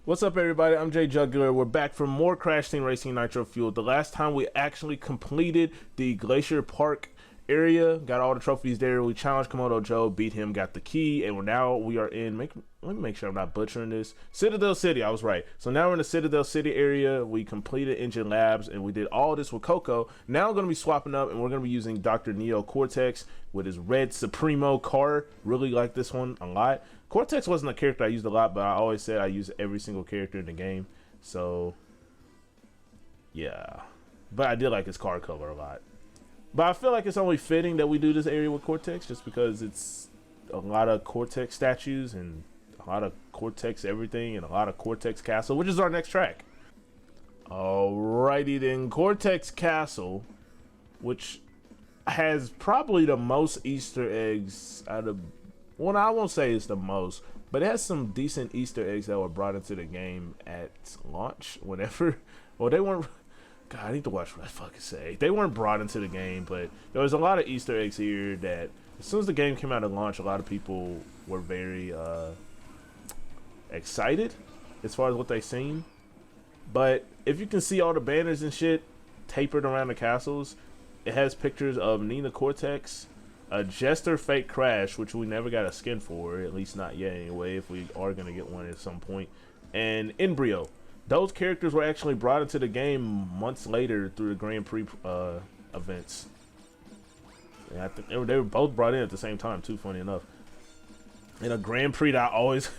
What's up, everybody? I'm Jay Jugular. We're back for more Crash Team Racing Nitro-Fueled. The last time we actually completed the Glacier Park area, got all the trophies there. We challenged Komodo Joe, beat him, got the key, and we are in, let me make sure I'm not butchering this, Citadel City. I was right. So now we're in the Citadel City area. We completed Engine Labs, and we did all this with Coco. Now I'm going to be swapping up, and we're going to be using Dr. Neo Cortex with his red Supremo car. Really like this one a lot. Cortex wasn't a character I used a lot, but I always said I use every single character in the game. So, yeah. But I did like his car color a lot. But I feel like it's only fitting that we do this area with Cortex, just because it's a lot of Cortex statues and a lot of Cortex everything and a lot of Cortex Castle, which is our next track. Alrighty then, Cortex Castle, which has probably the most Easter eggs out of... Well, I won't say it's the most, but it has some decent Easter eggs that were brought into the game at launch. Whenever, well, they weren't. God, I need to watch what I fucking say. They weren't brought into the game, but there was a lot of Easter eggs here that, as soon as the game came out at launch, a lot of people were very excited as far as what they seen. But if you can see all the banners and shit tapered around the castles, it has pictures of Nina Cortex, a Jester Fake Crash, which we never got a skin for, at least not yet anyway, if we are going to get one at some point, and Embryo. Those characters were actually brought into the game months later through the Grand Prix events. And I think they were both brought in at the same time too, funny enough. In a Grand Prix that I always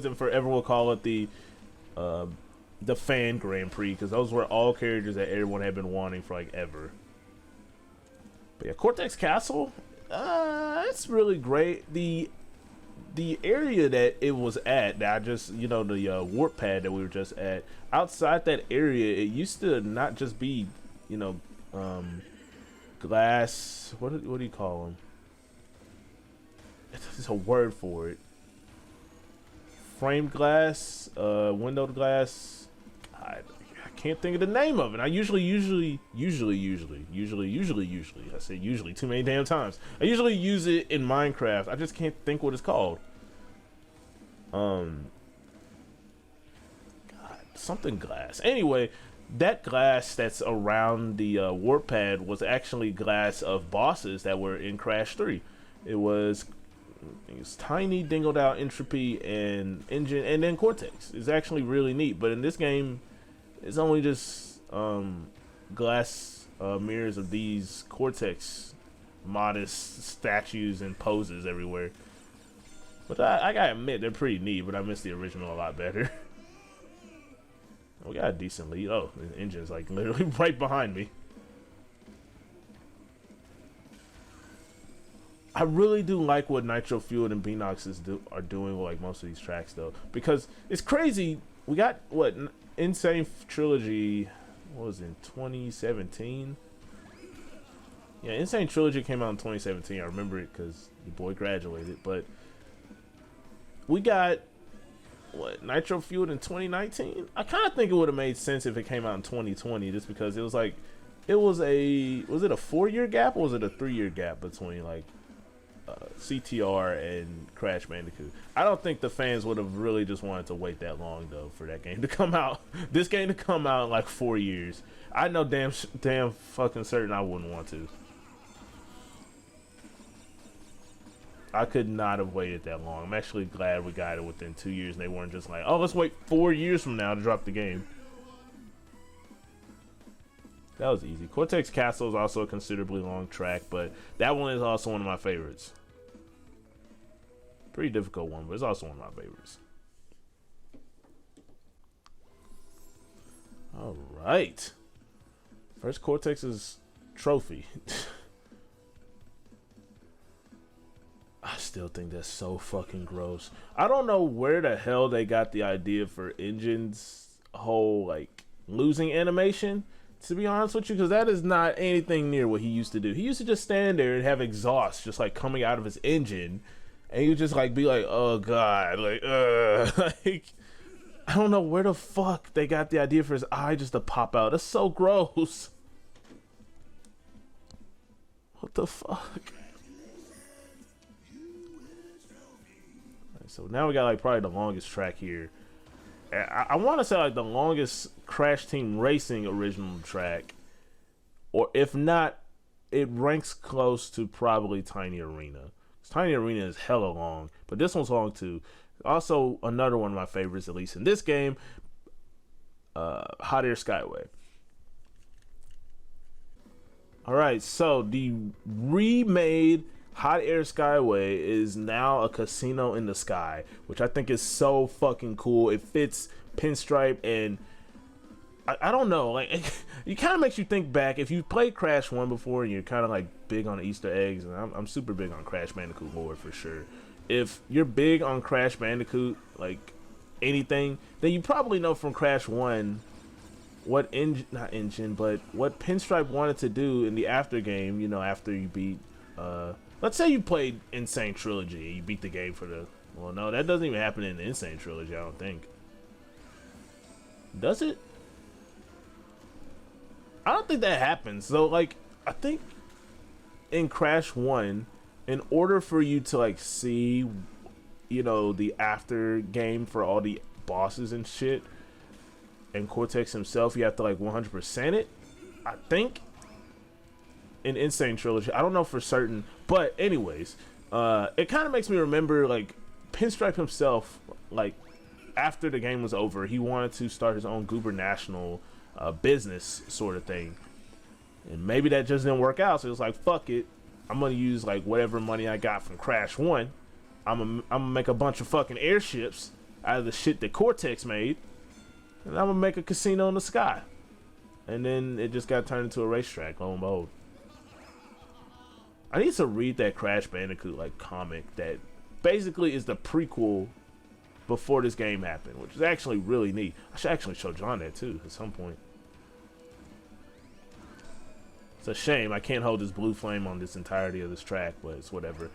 and forever will call it the fan Grand Prix, because those were all characters that everyone had been wanting for like ever. But yeah, Cortex Castle, it's really great. The area that it was at, that I just, you know, the warp pad that we were just at, outside that area, it used to not just be, you know, glass, what do you call them? There's a word for it. Framed glass, windowed glass. I can't think of the name of it. I usually, I say usually too many damn times. I usually use it in Minecraft. I just can't think what it's called. God, something glass. Anyway, that glass that's around the warp pad was actually glass of bosses that were in Crash 3. It was tiny, dingled out Entropy and Engine, and then Cortex. It's actually really neat. But in this game, it's only just glass mirrors of these Cortex modest statues and poses everywhere. But I gotta admit, they're pretty neat, but I miss the original a lot better. We got a decent lead. Oh, the engine's like literally right behind me. I really do like what Nitro-Fueled and Beanox are doing with like most of these tracks though, because it's crazy. We got what Insane Trilogy, what was it, in 2017? Yeah, Insane Trilogy came out in 2017. I remember it because the boy graduated. But we got what, Nitro-Fueled in 2019. I kind of think it would have made sense if it came out in 2020, just because it was like, was it a 4-year gap or was it a 3-year gap between like CTR and Crash Bandicoot? I don't think the fans would have really just wanted to wait that long though for that game to come out. This game to come out in like 4 years. I know damn fucking certain I wouldn't want to. I could not have waited that long. I'm actually glad we got it within 2 years and they weren't just like, oh, let's wait 4 years from now to drop the game. That was easy. Cortex Castle is also a considerably long track, but that one is also one of my favorites. Pretty difficult one, but it's also one of my favorites. All right. First Cortex's trophy. I still think that's so fucking gross. I don't know where the hell they got the idea for Engine's whole like losing animation, to be honest with you, because that is not anything near what he used to do. He used to just stand there and have exhaust just like coming out of his engine, and you just like be like, oh god, like like I don't know where the fuck they got the idea for his eye just to pop out. That's so gross. What the fuck? So now we got like probably the longest track here. I want to say like the longest Crash Team Racing original track, or if not, it ranks close to probably Tiny Arena. Tiny Arena is hella long, but this one's long too. Also, another one of my favorites, at least in this game, Hot Air Skyway. Alright, so the remade Hot Air Skyway is now a casino in the sky, which I think is so fucking cool. It fits Pinstripe, and I don't know, like, it kind of makes you think back. If you played Crash 1 before and you're kind of like big on Easter eggs, and I'm super big on Crash Bandicoot lore for sure. If you're big on Crash Bandicoot, like anything, then you probably know from Crash 1 what not engine, but what Pinstripe wanted to do in the after game, you know, after you beat, let's say you played Insane Trilogy and you beat the game for the, well, no, that doesn't even happen in the Insane Trilogy, I don't think. Does it? I don't think that happens. So, like, I think in Crash 1, in order for you to, like, see, you know, the after game for all the bosses and shit, and Cortex himself, you have to, like, 100% it, I think, in Insane Trilogy. I don't know for certain, but anyways, it kind of makes me remember, like, Pinstripe himself, like, after the game was over, he wanted to start his own Goober National business sort of thing, and maybe that just didn't work out, so it was like, fuck it, I'm gonna use, like, whatever money I got from Crash 1, I'm gonna make a bunch of fucking airships out of the shit that Cortex made, and I'm gonna make a casino in the sky. And then it just got turned into a racetrack, lo and behold. I need to read that Crash Bandicoot, like, comic that basically is the prequel before this game happened, which is actually really neat. I should actually show John that too at some point. It's a shame I can't hold this blue flame on this entirety of this track, but it's whatever.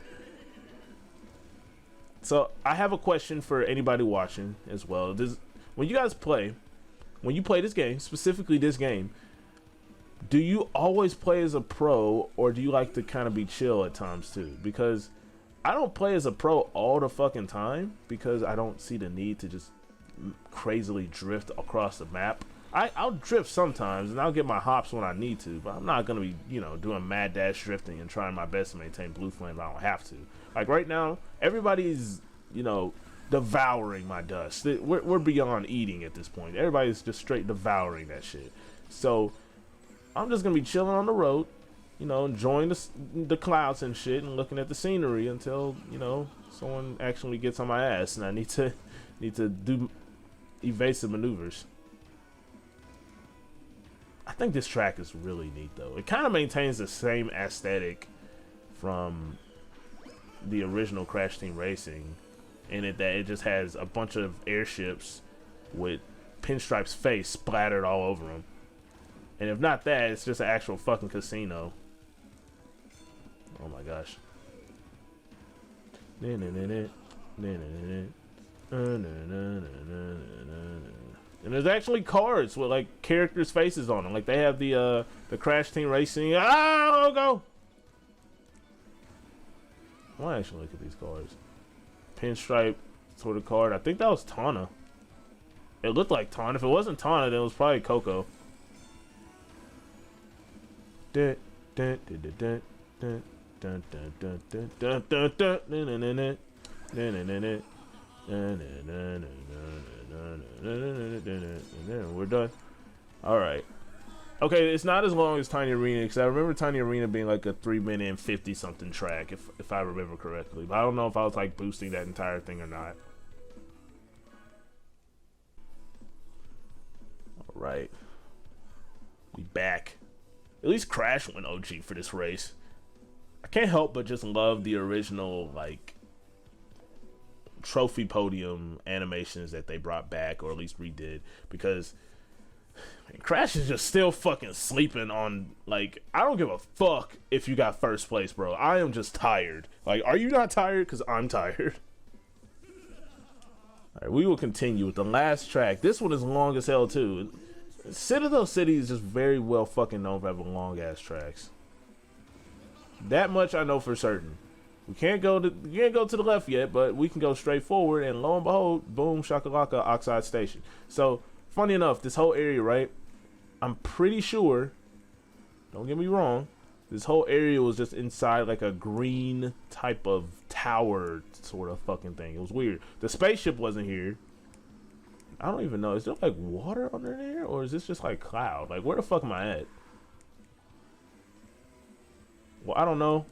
So I have a question for anybody watching as well. When you guys play, when you play this game, specifically this game, do you always play as a pro, or do you like to kind of be chill at times too? Because I don't play as a pro all the fucking time, because I don't see the need to just crazily drift across the map. I'll drift sometimes, and I'll get my hops when I need to, but I'm not going to be, you know, doing mad dash drifting and trying my best to maintain blue flame if I don't have to. Like right now, everybody's, you know, devouring my dust. We're beyond eating at this point. Everybody's just straight devouring that shit. So I'm just going to be chilling on the road, you know, enjoying the clouds and shit and looking at the scenery until, you know, someone actually gets on my ass and I need to do evasive maneuvers. I think this track is really neat though. It kind of maintains the same aesthetic from the original Crash Team Racing, in it that it just has a bunch of airships with Pinstripe's face splattered all over them. And if not that, it's just an actual fucking casino. Oh my gosh. And there's actually cards with like characters' faces on them. Like they have the Crash Team Racing. Ah, go! I want to actually look at these cards. Pinstripe sort of card. I think that was Tana. It looked like Tana. If it wasn't Tana, then it was probably Coco. We're done. Alright. Okay, it's not as long as Tiny Arena, because I remember Tiny Arena being like a 3-minute and 50 something track, if I remember correctly. But I don't know if I was like boosting that entire thing or not. Alright. We back. At least Crash went OG for this race. I can't help but just love the original, like, trophy podium animations that they brought back, or at least redid, because man, Crash is just still fucking sleeping on, like, I don't give a fuck if you got first place, bro. I am just tired. Like, are you not tired? Because I'm tired. Alright, we will continue with the last track. This one is long as hell too. Citadel City is just very well fucking known for having long ass tracks. That much I know for certain. We can't go to the left yet, but we can go straight forward, and lo and behold, boom, shakalaka, Oxide Station. So, funny enough, this whole area, right? I'm pretty sure, don't get me wrong, this whole area was just inside like a green type of tower sort of fucking thing. It was weird. The spaceship wasn't here. I don't even know. Is there like water under there, or is this just like cloud? Like, where the fuck am I at? Well, I don't know.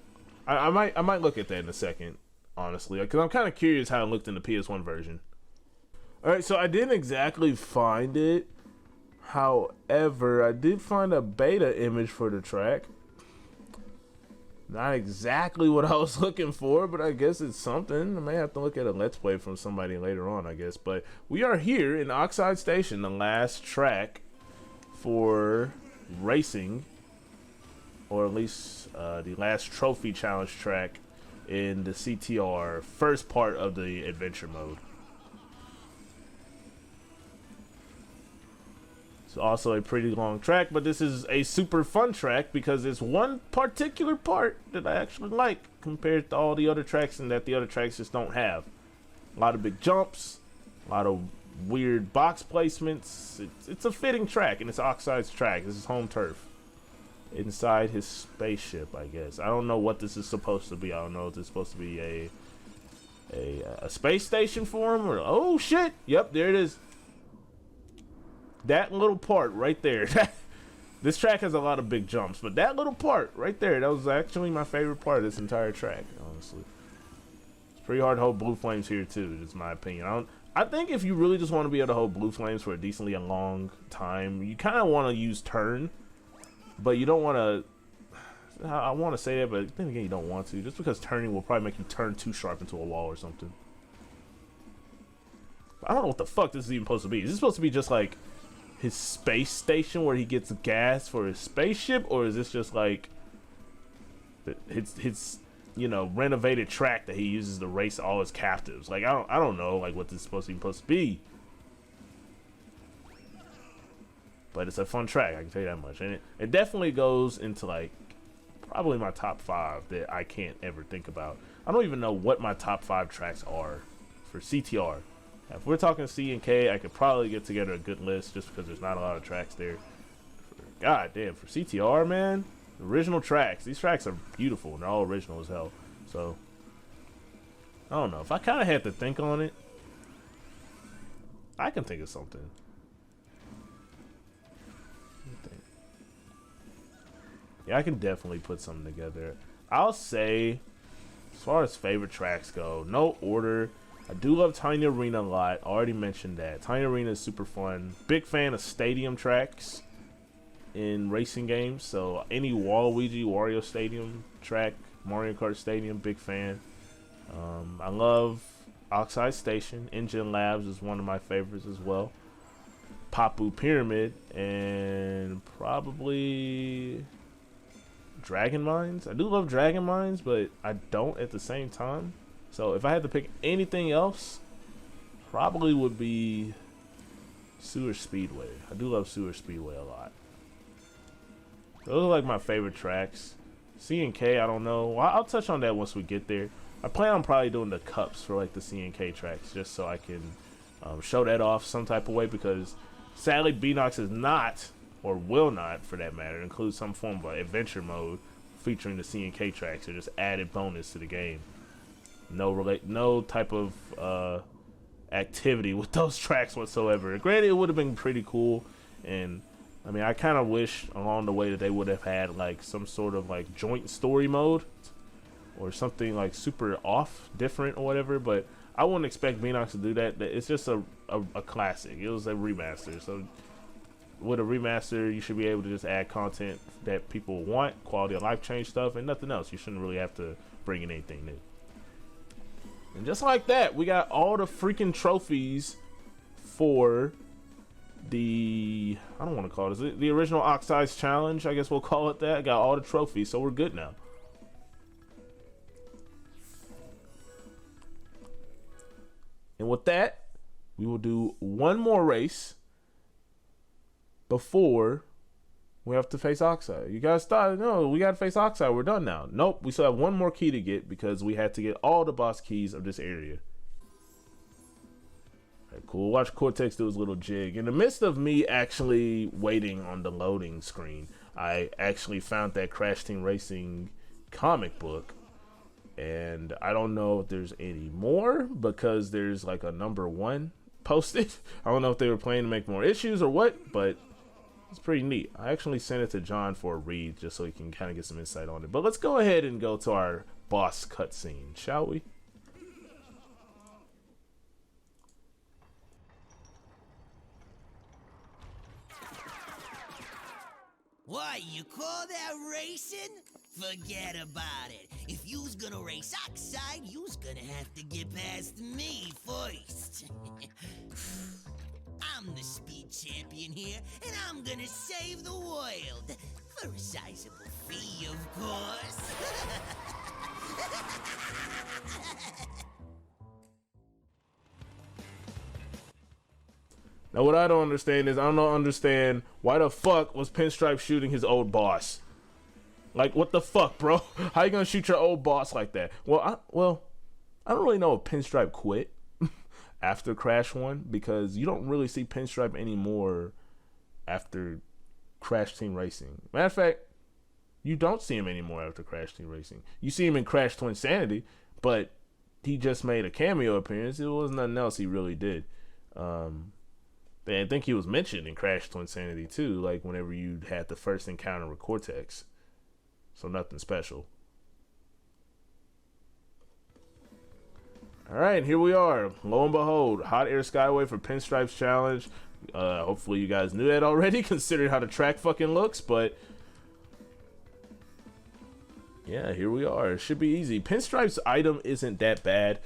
I might look at that in a second, honestly, because I'm kind of curious how it looked in the PS1 version. All right, so I didn't exactly find it. However, I did find a beta image for the track. Not exactly what I was looking for, but I guess it's something. I may have to look at a Let's Play from somebody later on, I guess. But we are here in Oxide Station, the last track for racing, or at least the last trophy challenge track in the CTR first part of the adventure mode. It's also a pretty long track, but this is a super fun track because it's one particular part that I actually like compared to all the other tracks, and that the other tracks just don't have. A lot of big jumps, a lot of weird box placements. It's a fitting track, and it's Oxide's track. This is home turf. Inside his spaceship, I guess. I don't know what this is supposed to be. I don't know if this is supposed to be a space station for him, or oh shit, yep, there it is. That little part right there. This track has a lot of big jumps, but that little part right there, that was actually my favorite part of this entire track, honestly. It's pretty hard to hold blue flames here too, just my opinion. I think if you really just want to be able to hold blue flames for a decently long time, you kind of want to use turn. But you don't want to, I want to say that, but then again, you don't want to. Just because turning will probably make you turn too sharp into a wall or something. I don't know what the fuck this is even supposed to be. Is this supposed to be just like his space station where he gets gas for his spaceship? Or is this just like his you know, renovated track that he uses to race all his captives? Like, I don't know like what this is supposed to be. But it's a fun track, I can tell you that much. And it definitely goes into like probably my top 5 that I can't ever think about. I don't even know what my top 5 tracks are for CTR. If we're talking C and K, I could probably get together a good list just because there's not a lot of tracks there. God damn, for CTR, man, original tracks. These tracks are beautiful and they're all original as hell. So I don't know. If I kind of had to think on it, I can think of something. Yeah, I can definitely put something together. I'll say, as far as favorite tracks go, no order. I do love Tiny Arena a lot. I already mentioned that. Tiny Arena is super fun. Big fan of stadium tracks in racing games. So any Waluigi, Wario Stadium track, Mario Kart Stadium, big fan. I love Oxide Station. Engine Labs is one of my favorites as well. Papu Pyramid, and probably Dragon Mines. I do love Dragon Mines, but I don't at the same time. So if I had to pick anything else, probably would be Sewer Speedway. I do love Sewer Speedway a lot. Those are like my favorite tracks. C and K, I don't know. Well, I'll touch on that once we get there. I plan on probably doing the cups for like the C and K tracks, just so I can show that off some type of way, because sadly Beanox is not, or will not for that matter, include some form of adventure mode featuring the C and K tracks, or just added bonus to the game. No type of activity with those tracks whatsoever. Granted, it would have been pretty cool, and I mean, I kind of wish along the way that they would have had like some sort of like joint story mode or something like super different or whatever, but I wouldn't expect Beanox to do that. It's just a classic. It was a remaster, so with a remaster, you should be able to just add content that people want, quality of life change stuff, and nothing else. You shouldn't really have to bring in anything new. And just like that, we got all the freaking trophies for the, I don't want to call it, the original Oxide's challenge, I guess we'll call it that. I got all the trophies, so we're good now. And with that, we will do one more race before We have to face Oxide. You guys thought, no, we got to face Oxide. We're done now. Nope, we still have one more key to get because we had to get all the boss keys of this area. Right, cool. Watch Cortex do his little jig. In the midst of me actually waiting on the loading screen, I actually found that Crash Team Racing comic book. And I don't know if there's any more because there's like a #1 posted. I don't know if they were planning to make more issues or what, but it's pretty neat. I actually sent it to John for a read just so he can kind of get some insight on it. But let's go ahead and go to our boss cutscene, shall we? What, you call that racing? Forget about it. If you's gonna race Oxide, you's gonna have to get past me first. I'm the speed champion here, and I'm gonna save the world. For a sizable fee, of course. Now, what I don't understand is I don't understand why the fuck was Pinstripe shooting his old boss? Like, what the fuck, bro? How you gonna shoot your old boss like that? Well, I don't really know if Pinstripe quit after Crash 1 because you don't really see Pinstripe anymore after Crash Team Racing. Matter of fact, you don't see him anymore after Crash Team Racing. You see him in Crash Twinsanity, but he just made a cameo appearance. It was nothing else he really did. I think he was mentioned in Crash Twinsanity too, like whenever you had the first encounter with Cortex. So nothing special. Alright, here we are. Lo and behold, Hot Air Skyway for Pinstripe's challenge. Hopefully you guys knew that already, considering how the track fucking looks, but yeah, here we are. It should be easy. Pinstripe's item isn't that bad.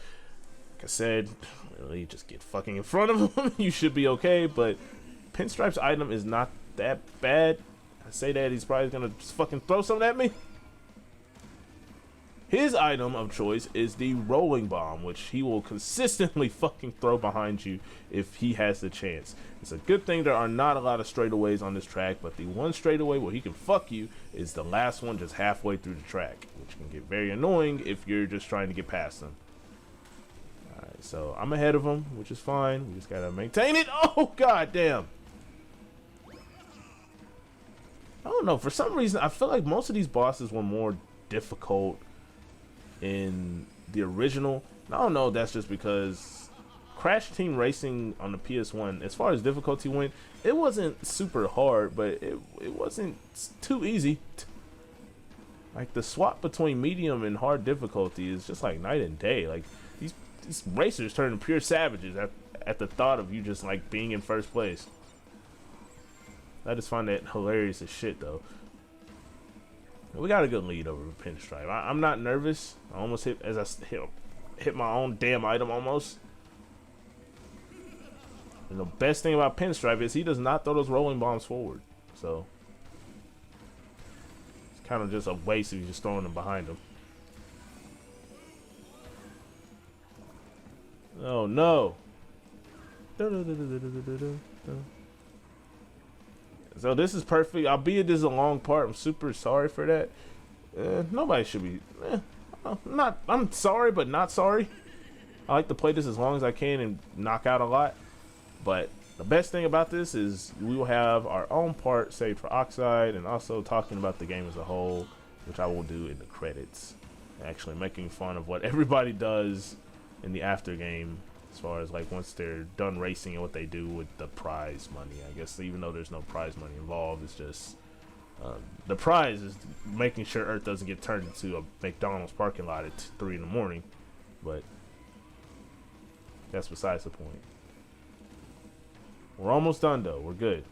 Like I said, really just get fucking in front of him. You should be okay, but Pinstripe's item is not that bad. I say that, he's probably gonna just fucking throw something at me. His item of choice is the rolling bomb, which he will consistently fucking throw behind you if he has the chance. It's a good thing there are not a lot of straightaways on this track, but the one straightaway where he can fuck you is the last one just halfway through the track, which can get very annoying if you're just trying to get past him. Alright, so I'm ahead of him, which is fine. We just gotta maintain it. Oh, god damn. I don't know, for some reason I feel like most of these bosses were more difficult in the original. I don't know, that's just because Crash Team Racing on the PS1, as far as difficulty went, it wasn't super hard, but it wasn't too easy. Like the swap between medium and hard difficulty is just like night and day. Like these racers turn into pure savages at the thought of you just like being in first place. I just find that hilarious as shit, though. We got a good lead over Pinstripe. I'm not nervous. I almost hit my own damn item almost. And the best thing about Pinstripe is he does not throw those rolling bombs forward. So it's kind of just a waste if you're just throwing them behind him. Oh no. So this is perfect, albeit this is a long part. I'm super sorry for that. Nobody should be. I'm sorry, but not sorry. I like to play this as long as I can and knock out a lot. But the best thing about this is we will have our own part saved for Oxide, and also talking about the game as a whole, which I will do in the credits. Actually making fun of what everybody does in the after game, as far as like once they're done racing and what they do with the prize money. I guess even though there's no prize money involved, it's just the prize is making sure Earth doesn't get turned into a McDonald's parking lot at 3 in the morning. But that's besides the point. We're almost done though. We're good.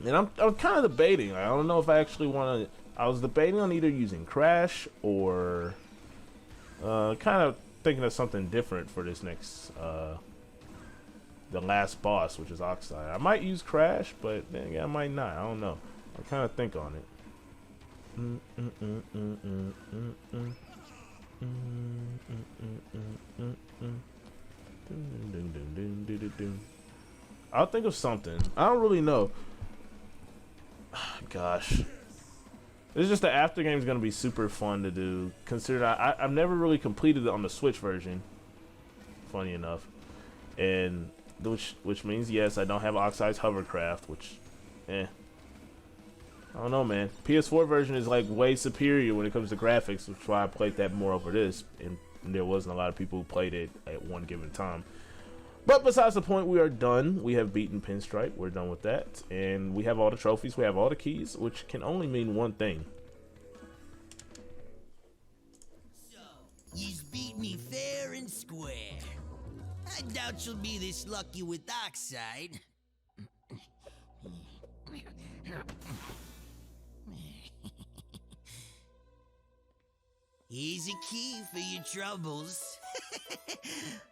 And I'm kind of debating. I don't know if I actually want to. I was debating on either using Crash or kind of thinking of something different for this next the last boss, which is Oxide. I might use Crash, but then again, I might not. I don't know. I'll kind of think on it. I'll think of something. I don't really know. Gosh. It's just the after game is going to be super fun to do. Consider I've never really completed it on the Switch version. Funny enough. And which means, yes, I don't have Oxide's hovercraft, which, I don't know, man. PS4 version is like way superior when it comes to graphics, which is why I played that more over this. And there wasn't a lot of people who played it at one given time. But besides the point, we are done. We have beaten Pinstripe. We're done with that. And we have all the trophies. We have all the keys, which can only mean one thing. So, you's beat me fair and square. I doubt you'll be this lucky with Oxide. Here's a key for your troubles.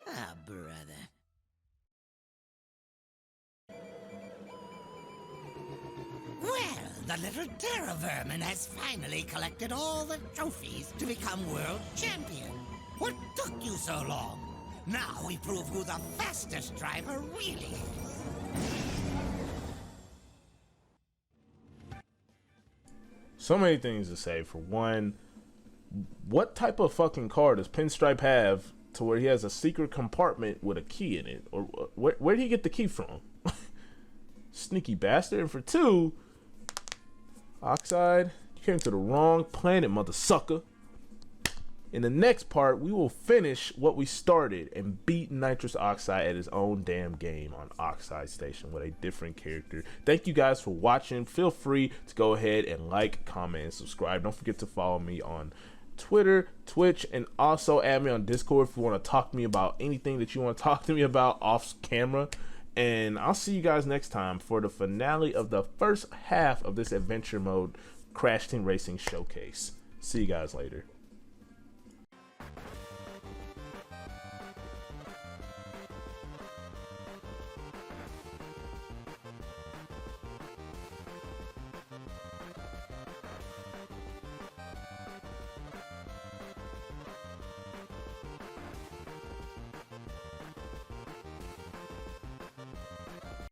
Ah, brother. Well, the little terror vermin has finally collected all the trophies to become world champion. What took you so long? Now we prove who the fastest driver really is. So many things to say. For one, what type of fucking car does Pinstripe have to where he has a secret compartment with a key in it? Or where did he get the key from? Sneaky bastard. And for two, Oxide, you came to the wrong planet, mother sucker. In the next part, we will finish what we started and beat Nitrous Oxide at his own damn game on Oxide Station with a different character. Thank you guys for watching. Feel free to go ahead and like, comment, and subscribe. Don't forget to follow me on Twitter, Twitch, and also add me on Discord if you want to talk to me about anything that you want to talk to me about off camera. And I'll see you guys next time for the finale of the first half of this adventure mode Crash Team Racing Showcase. See you guys later.